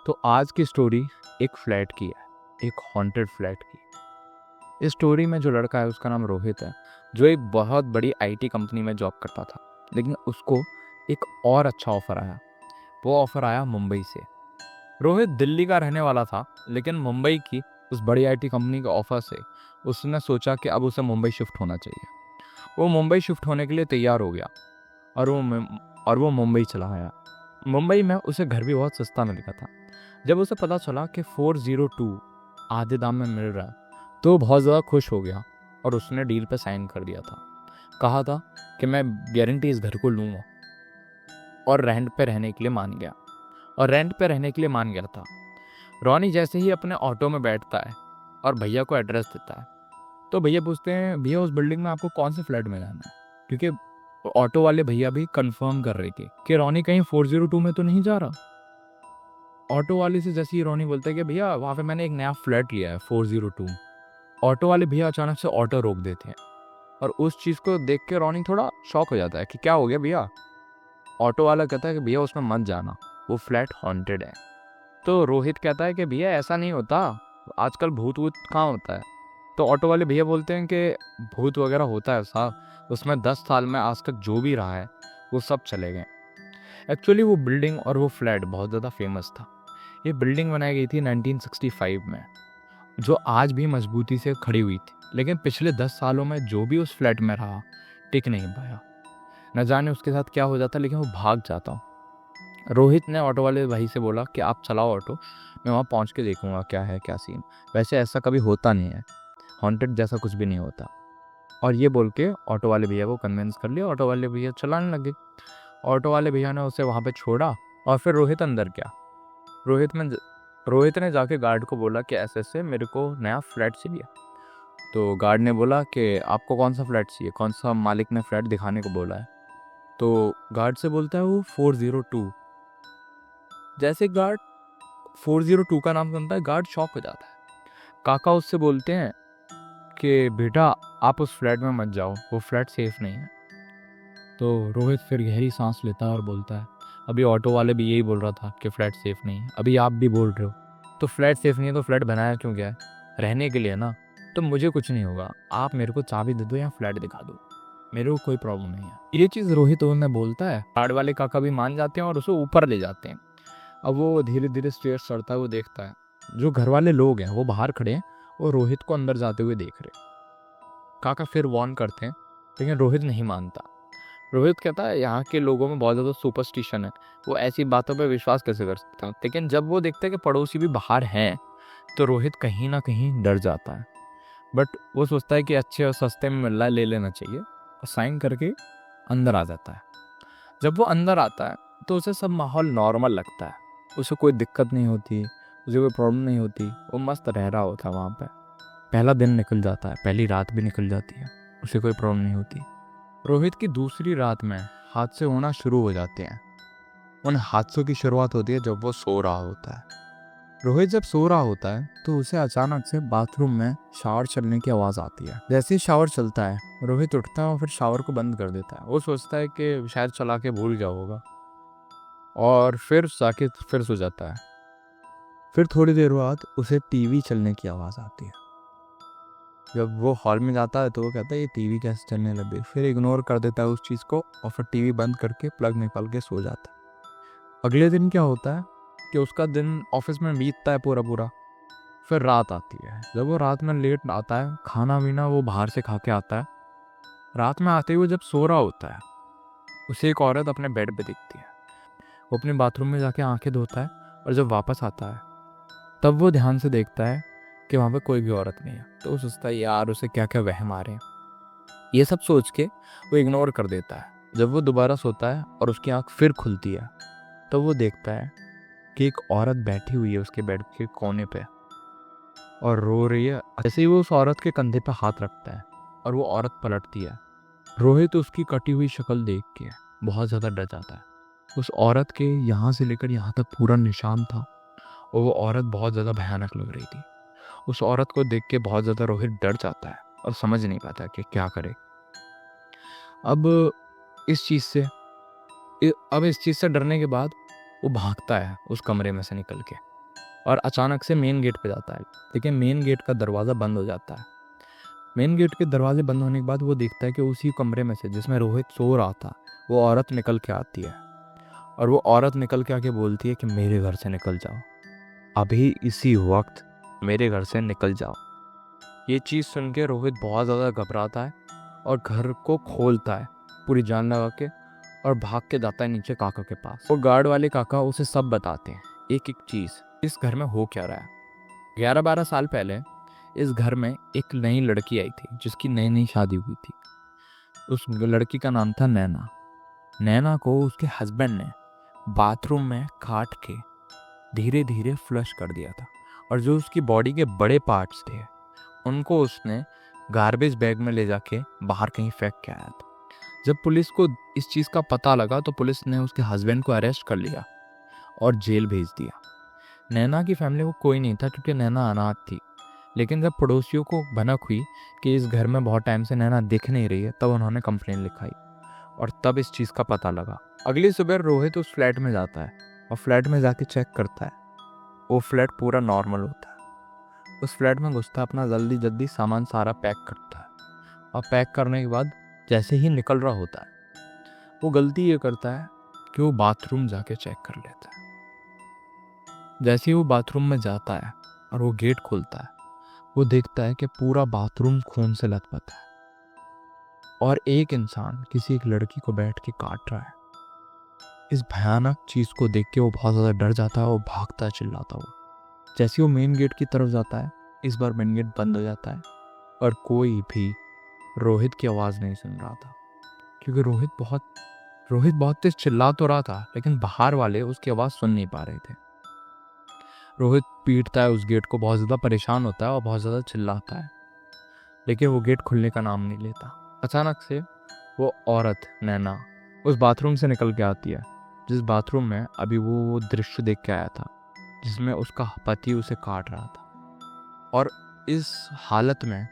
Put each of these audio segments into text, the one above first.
तो आज की स्टोरी एक फ्लैट की है, एक हॉन्टेड फ्लैट की। इस स्टोरी में जो लड़का है उसका नाम रोहित है, जो एक बहुत बड़ी आईटी कंपनी में जॉब करता था। लेकिन उसको एक और अच्छा ऑफर आया। वो ऑफर आया मुंबई से। रोहित दिल्ली का रहने वाला था, लेकिन मुंबई की उस बड़ी आईटी कंपनी के ऑफर से उसने सोचा कि अब उसे मुंबई शिफ्ट होना चाहिए। वो मुंबई शिफ्ट होने के लिए तैयार हो गया और वो मुंबई चला आया। मुंबई में उसे घर भी बहुत सस्ता मिल गया था। जब उसे पता चला कि 402 आधे दाम में मिल रहा है, तो वो बहुत ज़्यादा खुश हो गया और उसने डील पे साइन कर दिया था। कहा था कि मैं गारंटी इस घर को लूँगा, और रेंट पे रहने के लिए मान गया था। रॉनी जैसे ही अपने ऑटो में बैठता है और भैया को एड्रेस देता है, तो भैया पूछते हैं, भैया उस बिल्डिंग में आपको कौन से फ्लैट में जाना है? क्योंकि ऑटो वाले भैया भी कंफर्म कर रहे थे कि रॉनी कहीं 402 में तो नहीं जा रहा। ऑटो वाले से जैसे ही रॉनी बोलता है कि भैया वहाँ पे मैंने एक नया फ्लैट लिया है 402, ऑटो वाले भैया अचानक से ऑटो रोक देते हैं। और उस चीज़ को देख के रॉनी थोड़ा शॉक हो जाता है कि क्या हो गया भैया। ऑटो वाला कहता है कि भैया उसमें मत जाना, वो फ्लैट हॉन्टेड है। तो रोहित कहता है कि भैया ऐसा नहीं होता, आजकल भूत वूत कहाँ होता है। तो ऑटो वाले भैया बोलते हैं कि भूत वगैरह होता है साहब, उसमें 10 साल में आज तक जो भी रहा है वो सब चले गए। एक्चुअली वो बिल्डिंग और वो फ्लैट बहुत ज़्यादा फेमस था। ये बिल्डिंग बनाई गई थी 1965 में, जो आज भी मजबूती से खड़ी हुई थी। लेकिन पिछले 10 सालों में जो भी उस फ्लैट में रहा टिक नहीं पाया। न जाने उसके साथ क्या हो जाता, लेकिन वो भाग जाता। रोहित ने ऑटो वाले भाई से बोला कि आप चलाओ ऑटो, मैं वहाँ पहुँच के देखूंगा क्या है क्या सीन। वैसे ऐसा कभी होता नहीं है, हॉन्टेड जैसा कुछ भी नहीं होता। और ये बोल के ऑटो वाले भैया को कन्विंस कर लिया। ऑटो वाले भैया चलाने लगे। ऑटो वाले भैया ने उसे वहाँ पे छोड़ा और फिर रोहित अंदर गया। रोहित ने जाके गार्ड को बोला कि ऐसे ऐसे मेरे को नया फ्लैट चाहिए। तो गार्ड ने बोला कि आपको कौन सा फ्लैट चाहिए, कौन सा मालिक ने फ्लैट दिखाने को बोला है। तो गार्ड से बोलता है वो 402। जैसे गार्ड 402 का नाम सुनता है, गार्ड शॉक हो जाता है। काका उससे बोलते हैं कि बेटा आप उस फ्लैट में मत जाओ, वो फ्लैट सेफ नहीं है। तो रोहित फिर गहरी सांस लेता है और बोलता है, अभी ऑटो वाले भी यही बोल रहा था कि फ्लैट सेफ नहीं है, अभी आप भी बोल रहे हो। तो फ्लैट सेफ नहीं है तो फ्लैट बनाया क्यों गया है? रहने के लिए ना। तो मुझे कुछ नहीं होगा, आप मेरे को चाबी दे दो या फ्लैट दिखा दो, मेरे को कोई प्रॉब्लम नहीं है। ये चीज़ रोहित उन्हें बोलता है। गार्ड वाले काका भी मान जाते हैं और उसे ऊपर ले जाते हैं। अब वो धीरे धीरे स्टेयर्स चढ़ता है, वो देखता है जो घर वाले लोग हैं वो बाहर खड़े हैं और रोहित को अंदर जाते हुए देख रहे। काका फिर वार्न करते हैं, लेकिन रोहित नहीं मानता। रोहित कहता है यहाँ के लोगों में बहुत ज़्यादा सुपरस्टिशन है, वो ऐसी बातों पर विश्वास कैसे कर सकता है। लेकिन जब वो देखता है कि पड़ोसी भी बाहर हैं, तो रोहित कहीं ना कहीं डर जाता है। बट वो सोचता है कि अच्छे और सस्ते में मिल रहा है, ले लेना चाहिए, और साइन करके अंदर आ जाता है। जब वो अंदर आता है तो उसे सब माहौल नॉर्मल लगता है। उसे कोई दिक्कत नहीं होती, उसे कोई प्रॉब्लम नहीं होती, वो मस्त रह रहा होता है वहाँ पे। पहला दिन निकल जाता है, पहली रात भी निकल जाती है, उसे कोई प्रॉब्लम नहीं होती। रोहित की दूसरी रात में हादसे होना शुरू हो जाते हैं। उन हादसों की शुरुआत होती है जब वो सो रहा होता है। रोहित जब सो रहा होता है तो उसे अचानक से बाथरूम में शावर चलने की आवाज़ आती है। जैसे ही शावर चलता है, रोहित उठता है और फिर शावर को बंद कर देता है। वो सोचता है कि शायद चला के भूल गया होगा, और फिर जाके फिर सो जाता है। फिर थोड़ी देर बाद उसे टीवी चलने की आवाज़ आती है। जब वो हॉल में जाता है तो वो कहता है ये टीवी कैसे चलने लगे। फिर इग्नोर कर देता है उस चीज़ को और फिर टीवी बंद करके प्लग निकाल के सो जाता है। अगले दिन क्या होता है कि उसका दिन ऑफिस में बीतता है पूरा। फिर रात आती है। जब वो रात में लेट आता है, खाना पीना वो बाहर से खा के आता है। रात में आते हुए जब सो रहा होता है, उसे एक औरत अपने बेड पे दिखती है। वो अपने बाथरूम में जाके आंखें धोता है, और जब वापस आता है तब वो ध्यान से देखता है कि वहाँ पे कोई भी औरत नहीं है। तो वो सोचता है यार उसे क्या क्या वहम आ रहे हैं। ये सब सोच के वो इग्नोर कर देता है। जब वो दोबारा सोता है और उसकी आंख फिर खुलती है, तो वो देखता है कि एक औरत बैठी हुई है उसके बेड के कोने पे और रो रही है। जैसे ही वो उस औरत के कंधे पे हाथ रखता है और वो औरत पलटती है, रोहित उसकी कटी हुई शक्ल देख के बहुत ज़्यादा डर जाता है। उस औरत के यहाँ से लेकर यहाँ तक पूरा निशान था, और वो औरत बहुत ज़्यादा भयानक लग रही थी। उस औरत को देख के बहुत ज़्यादा रोहित डर जाता है और समझ नहीं पाता कि क्या करे। अब इस चीज़ से डरने के बाद वो भागता है उस कमरे में से निकल के। और अचानक से मेन गेट पे जाता है, लेकिन मेन गेट का दरवाज़ा बंद हो जाता है। मेन गेट के दरवाजे बंद होने के बाद वो देखता है कि उसी कमरे में से जिसमें रोहित सो रहा था वो औरत निकल के आती है, और वो औरत निकल के आके बोलती है कि मेरे घर से निकल जाओ, अभी इसी वक्त मेरे घर से निकल जाओ। ये चीज़ सुन के रोहित बहुत ज़्यादा घबराता है और घर को खोलता है पूरी जान लगा के, और भाग के जाता है नीचे काका के पास। वो गार्ड वाले काका उसे सब बताते हैं, एक एक चीज़, इस घर में हो क्या रहा है। 11-12 साल पहले इस घर में एक नई लड़की आई थी जिसकी नई नई शादी हुई थी। उस लड़की का नाम था नैना। नैना को उसके हस्बैंड ने बाथरूम में काट के धीरे धीरे फ्लश कर दिया था, और जो उसकी बॉडी के बड़े पार्ट्स थे उनको उसने गार्बेज बैग में ले जाके बाहर कहीं फेंक के आया था। जब पुलिस को इस चीज़ का पता लगा तो पुलिस ने उसके हस्बैंड को अरेस्ट कर लिया और जेल भेज दिया। नैना की फैमिली को कोई नहीं था क्योंकि नैना अनाथ थी, लेकिन जब पड़ोसियों को भनक हुई कि इस घर में बहुत टाइम से नैना दिख नहीं रही है, तब उन्होंने कंप्लेन लिखाई और तब इस चीज़ का पता लगा। अगली सुबह रोहित उस फ्लैट में जाता है और फ्लैट में जाके चेक करता है। वो फ्लैट पूरा नॉर्मल होता है। उस फ्लैट में घुसता है, अपना जल्दी जल्दी सामान सारा पैक करता है, और पैक करने के बाद जैसे ही निकल रहा होता है वो गलती ये करता है कि वो बाथरूम जाके चेक कर लेता है। जैसे ही वो बाथरूम में जाता है और वो गेट खोलता है, वो देखता है कि पूरा बाथरूम खून से लथपथ है और एक इंसान किसी एक लड़की को बैठ के काट रहा है। इस भयानक चीज़ को देख के वो बहुत ज़्यादा डर जाता है और भागता है चिल्लाता हुआ। जैसे वो मेन गेट की तरफ जाता है, इस बार मेन गेट बंद हो जाता है और कोई भी रोहित की आवाज़ नहीं सुन रहा था, क्योंकि रोहित बहुत तेज चिल्ला तो रहा था, लेकिन बाहर वाले उसकी आवाज़ सुन नहीं पा रहे थे। रोहित पीटता है उस गेट को, बहुत ज़्यादा परेशान होता है और बहुत ज़्यादा चिल्लाता है, लेकिन वो गेट खुलने का नाम नहीं लेता। अचानक से वो औरत नैना उस बाथरूम से निकल के आती है जिस बाथरूम में अभी वो दृश्य देख के आया था, जिसमें उसका पति उसे काट रहा था। और इस हालत में,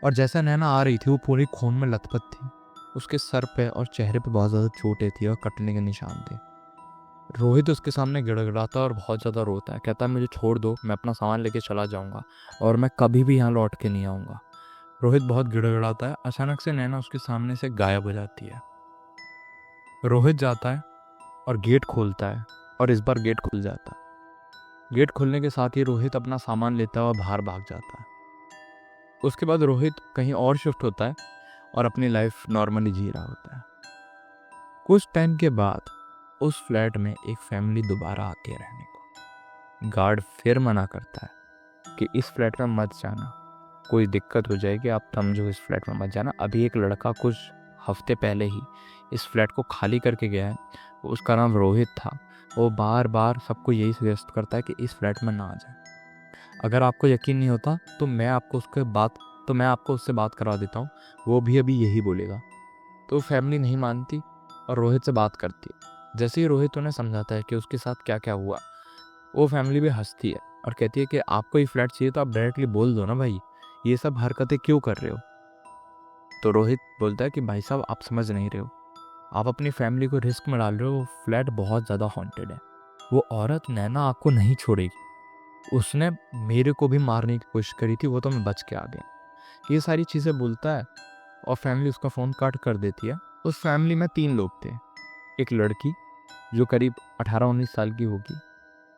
और जैसा नैना आ रही थी वो पूरी खून में लथपथ थी। उसके सर पे और चेहरे पे बहुत ज़्यादा चोटें थी और कटने के निशान थे। रोहित उसके सामने गिड़गिड़ाता और बहुत ज़्यादा रोता है, कहता है मुझे छोड़ दो, मैं अपना सामान लेके चला जाऊंगा और मैं कभी भी यहाँ लौट के नहीं आऊँगा। रोहित बहुत गिड़गिड़ाता है। अचानक से नैना उसके सामने से गायब हो जाती है। रोहित जाता है और गेट खोलता है, और इस बार गेट खुल जाता है। गेट खुलने के साथ ही रोहित अपना सामान लेता है और बाहर भाग जाता है। उसके बाद रोहित कहीं और शिफ्ट होता है और अपनी लाइफ नॉर्मली जी रहा होता है। कुछ टाइम के बाद उस फ्लैट में एक फैमिली दोबारा आती है रहने को। गार्ड फिर मना करता है कि इस फ्लैट में मत जाना, कोई दिक्कत हो जाएगी, आप समझो इस फ्लैट में मत जाना। अभी एक लड़का कुछ हफ्ते पहले ही इस फ्लैट को खाली करके गया है, उसका नाम रोहित था। वो बार बार सबको यही सजेस्ट करता है कि इस फ्लैट में ना आ जाए। अगर आपको यकीन नहीं होता तो मैं आपको उससे बात करा देता हूँ, वो भी अभी यही बोलेगा। तो फैमिली नहीं मानती और रोहित से बात करती है। जैसे ही रोहित उन्हें समझाता है कि उसके साथ क्या क्या हुआ, वो फैमिली भी हंसती है और कहती है कि आपको ये फ्लैट चाहिए तो आप डायरेक्टली बोल दो ना भाई, ये सब हरकतें क्यों कर रहे हो। तो रोहित बोलता है कि भाई साहब आप समझ नहीं रहे हो, आप अपनी फैमिली को रिस्क में डाल रहे हो, वो फ्लैट बहुत ज़्यादा हॉन्टेड है। वो औरत नैना आपको नहीं छोड़ेगी, उसने मेरे को भी मारने की कोशिश करी थी, वो तो मैं बच के आ गया। ये सारी चीज़ें बोलता है और फैमिली उसका फ़ोन काट कर देती है। उस फैमिली में 3 लोग थे। एक लड़की जो करीब 18-19 साल की होगी,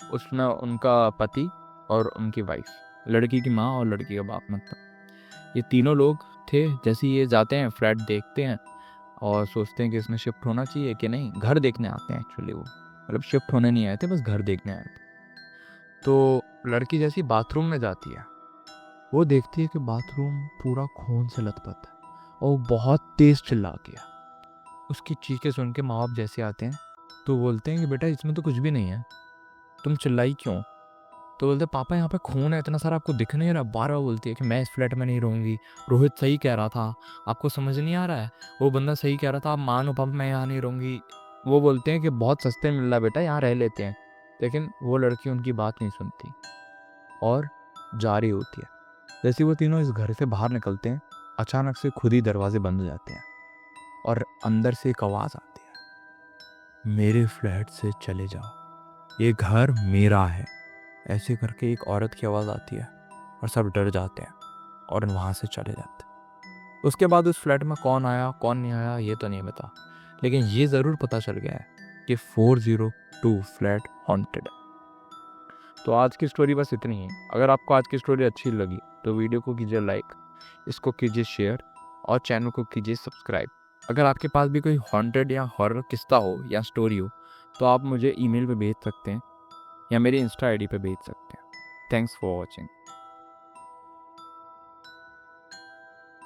उसमें उनका पति और उनकी वाइफ, लड़की की माँ और लड़की का बाप, मतलब ये तीनों लोग थे। जैसे ये जाते हैं फ्लैट देखते हैं और सोचते हैं कि इसमें शिफ्ट होना चाहिए कि नहीं, घर देखने आते हैं एक्चुअली, वो मतलब शिफ्ट होने नहीं आए थे, बस घर देखने आए थे। तो लड़की जैसी बाथरूम में जाती है, वो देखती है कि बाथरूम पूरा खून से लथपथ है और वो बहुत तेज़ चिल्ला गया। उसकी चीखें सुन के माँ बाप जैसे आते हैं तो बोलते हैं कि बेटा इसमें तो कुछ भी नहीं है, तुम चिल्लाई क्यों। तो बोलते पापा यहाँ पे खून है इतना सारा, आपको दिख नहीं रहा। बार बार बोलती है कि मैं इस फ्लैट में नहीं रहूँगी, रोहित सही कह रहा था, आपको समझ नहीं आ रहा है, वो बंदा सही कह रहा था, आप मानो पापा मैं यहाँ नहीं रहूँगी। वो बोलते हैं कि बहुत सस्ते मिल रहा है बेटा, यहाँ रह लेते हैं, लेकिन वो लड़की उनकी बात नहीं सुनती और जारी होती है। जैसे वो तीनों इस घर से बाहर निकलते हैं, अचानक से खुद ही दरवाजे बंद हो जाते हैं और अंदर से एक आवाज़ आती है, मेरे फ्लैट से चले जाओ, ये घर मेरा है, ऐसे करके एक औरत की आवाज़ आती है और सब डर जाते हैं और वहाँ से चले जाते हैं। उसके बाद उस फ्लैट में कौन आया कौन नहीं आया ये तो नहीं पता, लेकिन ये ज़रूर पता चल गया है कि 402 फ्लैट हॉन्टेड है। तो आज की स्टोरी बस इतनी ही। अगर आपको आज की स्टोरी अच्छी लगी तो वीडियो को कीजिए लाइक, इसको कीजिए शेयर और चैनल को कीजिए सब्सक्राइब। अगर आपके पास भी कोई हॉन्टेड या हॉरर किस्सा हो या स्टोरी हो तो आप मुझे ईमेल पे भेज सकते हैं या मेरी इंस्टा आईडी पे भेज सकते हैं। Thanks for watching.